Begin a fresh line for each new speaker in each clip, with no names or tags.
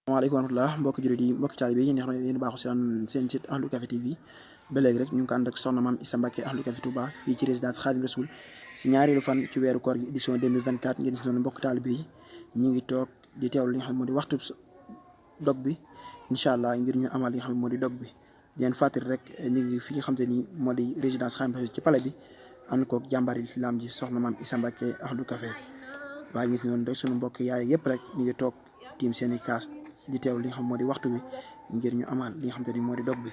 Waaleykum warahmatullah mbokki jullit yi mbokki taalibe yi nga xam ne yéen baaxu seen site Ahlu Café TV ba léegi rek ñu ngi ko ànd ak soxna maam Issa Mbacké Ahlu Café Touba fii ci résidence Khadim Rasoul si ñaareelu fan ci weeru koor gi édition 2024 ngeen gis noonu mbokki taalibe yi ñu ngi toog di teewlu li nga xam ne moo di waxtu dog bi incha allah ngir ñu amal li nga xam ne moo di dog bi di leen fàttali rek ñu ngi fi nga xam te ni moo di résidence Khadim Rasoul ci palais bi ànd koog jàmbaari islam ji soxna maam Issa Mbacké Ahlu Café waaye gis noonu rek sunu mbokk yaay yëpp rek ñu ngi toog tiim seen i kaas di teew li nga xam moo di waxtu bi ngir ñu amal li nga xam te ni moo di dog bi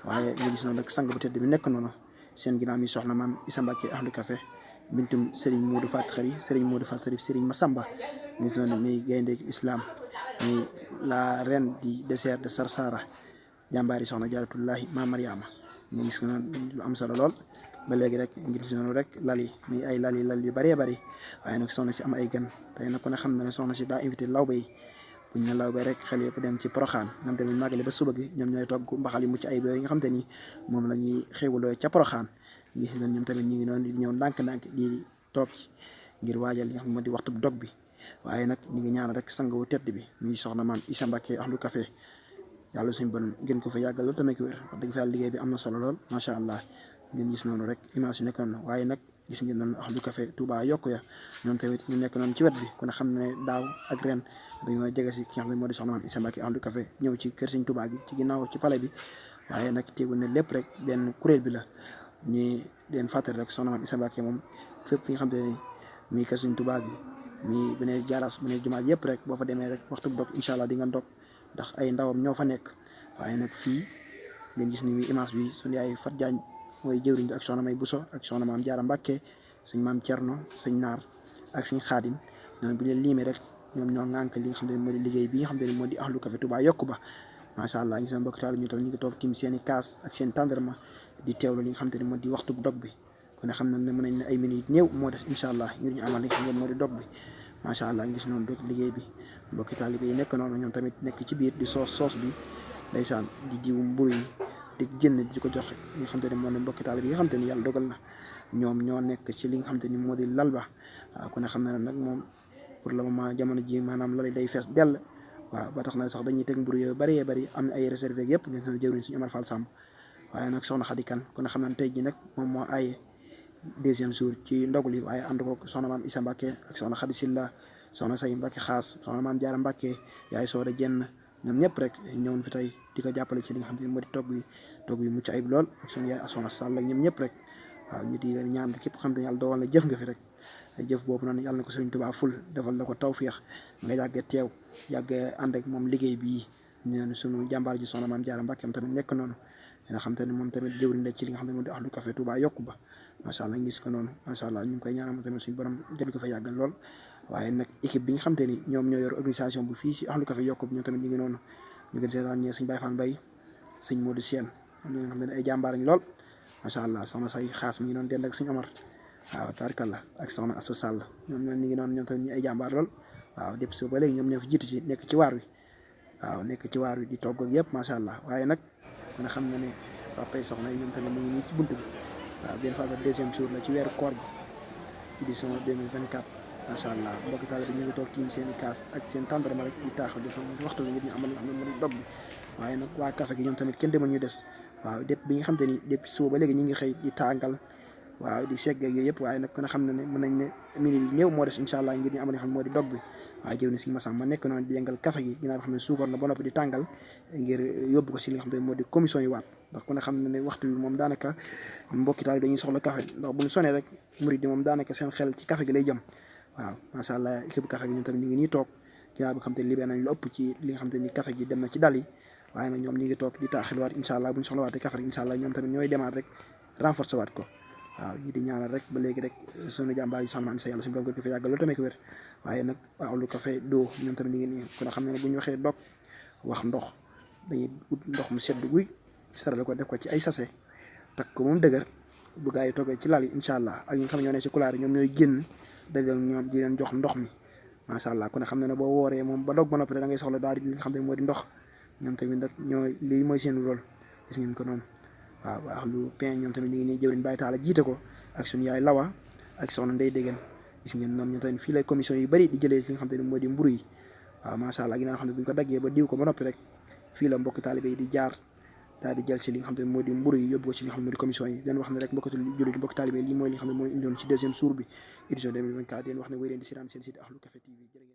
waaye ñu gis noonu rek sang bu tedd bi nekk noonu seen ginnaaw mi soxna maam Issa Mbacké Ahlu Café bintum Serigne Modou Faty Khary Serigne Modou Faty Khary Serigne Massamba ñu gis noonu muy gaynde islam muy la reine du désert de Sarsara jàmbaari soxna Jaaratullahi ma Mariama ñu gis noonu lu am solo lool ba léegi rek ngir gis noonu rek lal yi muy ay lal yu bëree bëri waaye nag soxna si am ay gan tey nag ku ne xam na ne soxna si daa invité lawbe yi buñ ne lawbe rek xel yëpp dem ci Poroxaan ñoom tamit màggale ba suba gi ñoom ñooy togg mbaxal yu mucc ayib yooyu nga xam te ni moom la ñuy xéwaloo ca Poroxaan gis nañ ñoom tamit ñu ngi noonu di ñëw ndànk-ndànk di toog ci ngir waajal li nga xam moo di waxtu dog bi waaye nag ñu ngi ñaan rek sang wu tedd bi muy soxna maam Issa Mbacké Ahlu Café yàlla suñu bon gën ko fa yàggal lool tamit ko wér wax dëgg fa yàlla liggéey bi am na solo lool macha allah ngeen gis noonu rek image yu nekkoon waaye nag gis ngeen noonu Ahlu Café Touba yokku ya ñoom tamit ñu nekk noonu ci wet bi kon xam ne daaw ak ren dañoo jege si ki nga xam ne moo di soxna maam Issa Mbacké Ahlu Café ñëw ci kër Sëriñ Touba gi ci ginnaaw ci palais bi waaye nag teewul ne lépp rek benn kuréel bi la ñi leen fàttali rek soxna maam Issa Mbacké moom fépp fi nga xam te ne muy kër Sëriñ Touba gi mi bu ne jaaras bu ne jumaa yëpp rek boo fa demee rek waxtu dog incha allah di nga dog ndax ay ndawam ñoo fa nekk waaye nag fii ngeen gis ni mi image bi suñu yaay Fat Diagne mooy jëwriñ ak soxna May Bousso ak soxna maam Jaara Mbacké sëñ maam Thierno sëñ Naar ak sëñ Xaadim ñoom bu leen liimee rek ñoom ñoo ŋànk li nga xam ne moo di liggéey bi nga xam ne moo di Ahlu Café Touba yokku ba macha allah ñu seen mbokk taal ñu tam ñu ngi toog tim seen i kaas ak seen tàndarma di teewlu li nga xam te ne moo di waxtu dog bi kon xam na ne mën nañ ne ay minutes néew moo des incha allah ngir ñu amal li nga xam ne moo di dog bi macha allah ñu gis noonu rek liggéey bi mbokki taalibe yi nekk noonu ñoom tamit nekk ci biir di soos bi ndeysaan di jiw mburu yi di génn di ko jox li nga xam te ne moo ne mbokki taalibe yi nga xam te ni yàlla dogal na ñoom ñoo nekk ci li nga xam te ni moo di lal ba waaw ku ne xam na ne nag moom pour le moment jamono ji maanaam lal day fees dell waaw ba tax na sax dañuy teg mburu yooyu bëree bëri am na ay réservé yëpp ngeen seen jëwriñ suñu Omar Fall Samb waaye nag soxna Khady Kane ku ne xam ne tey ji nag moom moo ay deuxième jour ci ndogul yi waaye ànd ko soxna maam Issa Mbacké ak soxna Khady Silla soxna Say Mbacké Xaas soxna maam Jaara Mbacké yaay Sooda Jenn ñoom ñëpp rek ñëwoon fi tey di ko jàppale ci li nga xam ne moo di togg yi mucc ayib lool ak suñu yaay ak soxna Sall ak ñoom ñëpp rek waaw ñu di leen ñaan képp xam te yàlla dogal na jëf nga fi rek jëf boobu noonu yàlla na ko Sëriñ Tuubaa ful defal la ko tawféex nga yàgg teew yàgg ànd ak moom liggéey bii ñeen suñu jàmbaar ji soxna maam Jaara Mbacké tamit nekk noonu nga xam te ne moom tamit jëwriñ la ci li nga xam ne moo di Ahlu Café Touba yokku ba macha allah gis ko noonu macha allah ñu ngi koy ñaanal tamit suñu borom gën ko fa yàggal lool waaye nag équipe bi nga xam te ni ñoom ñoo yor organisation bu fii ci Ahlu Café yokku bi ñoom tamit ñu ngi noonu ñu gën seetaan ñee suñ Baye Fall Mbaye sëñ Modou Sène ñi nga xam ne ay jàmbaar lañ lool macha allah soxna Say Xaas mi ngi noonu dend ak suñu Omar waaw tarkalla ak soxna Assou Sall ñoom ñoo ñu ngi noonu ñoom tamit ñi ay jàmbaar lool waaw depuis suba ba léegi ñoom ñoo fi jiitu ci nekk ci waar wi waaw nekk ci waar wi di togg ak yëpp macha allah waaye nag mën a xam na ne sàppay soxna yi ñoom tamit ñu ngi nii ci buntu bi waaw den fàttali deuxième jour la ci weeru koor gi édition 2024 macha allah mbokki taalibe bi ñu ngi toog tiim seen i kaas ak seen tàndarma rek di taaxal di xam waxtu bi ngir ñu amal li nga xam ne moo di dog bi waaye nag waa café gi ñoom tamit kenn demal ñu des waaw dépp bi nga xam te ni depuis suba ba léegi ñu ngi xëy di tàngal waaw di segg ak yooyu yëpp waaye nag kon xam na ne mën nañ ne minute yi néew moo des incha allah ngir ñu amal li nga xam ne moo di dog bi waaye jëw ni si masam ma nekk noonu di yëngal café gi ginnaaw bi xam ne suukar na ba noppi di tàngal ngir yóbbu ko si li nga xam ne moo di commission yi waat ndax ku ne xam ne ne waxtu bi moom daanaka mbokki taal dañuy soxla café ndax bu ñu sonee rek murid yi moom daanaka seen xel ci café gi lay jëm waaw macha allah équipe café gi ñoom tamit ñu ngi nii toog ginnaaw bi xam te ne libéré nañ lu ëpp ci li nga xam te ni café gi dem na ci dal yi waaye nag ñoom ñu ngi toog di taaxilwaat incha allah bu ñu soxlawaatee café gi incha allah ñoom tamit ñooy demaat rek renforcer waat ko waaw ñi di ñaanal rek ba léegi rek sunu jàmbaar yi soxna am sa yàlla suñu borom ko fa yàggal loolu tamit ko wér waaye nag Ahlu Café doo ñoom tamit ñu ngi nii kon xam ne ne bu ñu waxee dog wax ndox dañuy ut ndox mu sedd guy saral ko def ko ci ay sachet takk ko moom dëgër bu gaa yi toogee ci lal yi incha allah ak ñi nga xam ne ñoo ne ci kulaar yi ñoom ñooy génn dajal ñoom di leen jox ndox mi macha allah kon xam ne ne boo wooree moom ba dog ba noppi da ngay soxla daal di li nga xam ne moo di ndox ñoom tamit nag ñooy lii mooy seen rôle gis ngeen ko noonu waaw Ahlu Pain ñoom tamit ñu ngi nii jëwriñ Baye Talla jiite ko ak suñu yaay Lawa ak soxna Ndey Déggen gis ngeen noonu ñoom tamit fii lay commission yu bëri di jëlee li nga xam te ne moo di mburu yi waaw macha allah ginnaaw xam ne bu ñu ko daggee ba diw ko ba noppi rek fii la mbokk taalibe yi di jaar daal di jël si li nga xam ne moo di mburu yi yóbbu ko ci li nga xam ne moo di commission yi leen wax ne rek mbokk taalibe yi lii mooy li nga xam ne mooy indiwoon ci deuxième jour bi édition 2024 leen wax ne wéy leen di siraan seen site Ahlu Café TV.